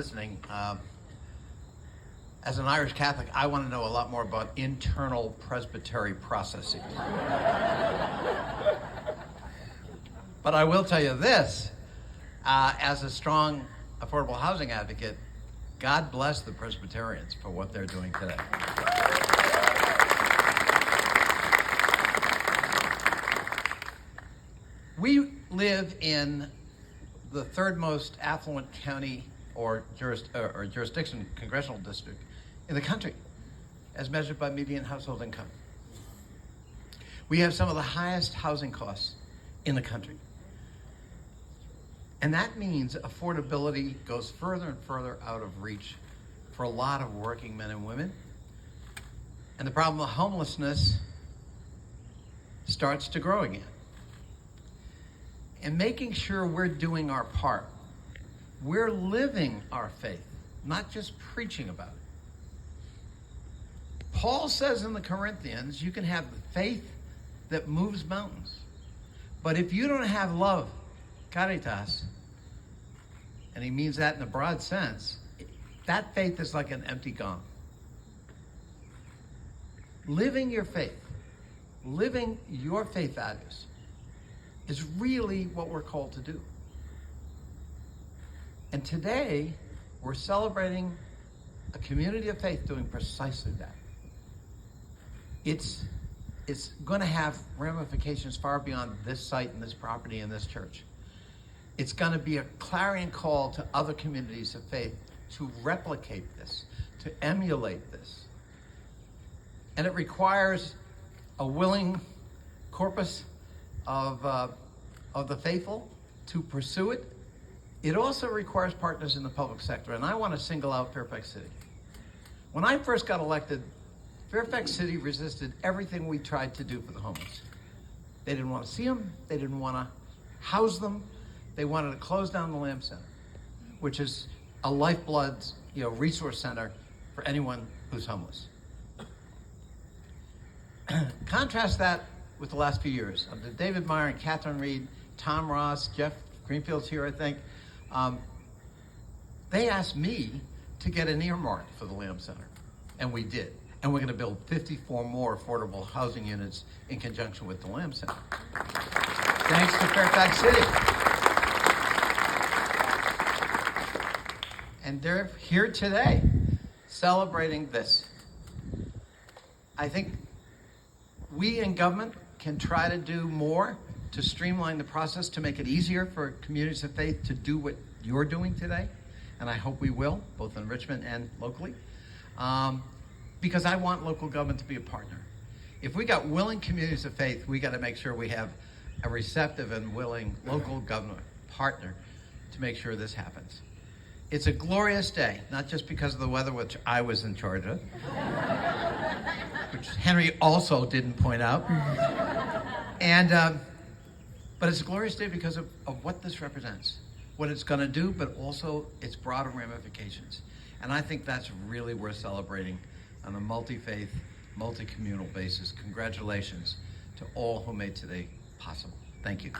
Listening. As an Irish Catholic, I want to know a lot more about internal presbytery processes. But I will tell you this, as a strong affordable housing advocate, God bless the Presbyterians for what they're doing today. We live in the third most affluent county or jurisdiction, congressional district in the country, as measured by median household income. We have some of the highest housing costs in the country. And that means affordability goes further and further out of reach for a lot of working men and women. And the problem of homelessness starts to grow again. And making sure we're doing our part, we're living our faith, not just preaching about it. Paul says in the Corinthians, you can have the faith that moves mountains. But if you don't have love, caritas, and he means that in a broad sense, that faith is like an empty gong. Living your faith values, is really what we're called to do. And today, we're celebrating a community of faith doing precisely that. It's going to have ramifications far beyond this site and this property and this church. It's going to be a clarion call to other communities of faith to replicate this, to emulate this. And it requires a willing corpus of the faithful to pursue it. It also requires partners in the public sector, and I want to single out Fairfax City. When I first got elected, Fairfax City resisted everything we tried to do for the homeless. They didn't want to see them. They didn't want to house them. They wanted to close down the Lamb Center, which is a lifeblood, resource center for anyone who's homeless. Contrast that with the last few years. Under David Meyer and Catherine Reed, Tom Ross, Jeff Greenfield's here, I think. They asked me to get an earmark for the Lamb Center, and we did. And we're going to build 54 more affordable housing units in conjunction with the Lamb Center. Thanks to Fairfax City. And they're here today celebrating this. I think we in government can try to do more to streamline the process, to make it easier for communities of faith to do what you're doing today. And I hope we will, both in Richmond and locally. Because I want local government to be a partner. If we got willing communities of faith, we got to make sure we have a receptive and willing local government partner to make sure this happens. It's a glorious day, not just because of the weather, which I was in charge of, which Henry also didn't point out. But it's a glorious day because of what this represents, what it's going to do, but also its broader ramifications. And I think that's really worth celebrating on a multi-faith, multi-communal basis. Congratulations to all who made today possible. Thank you.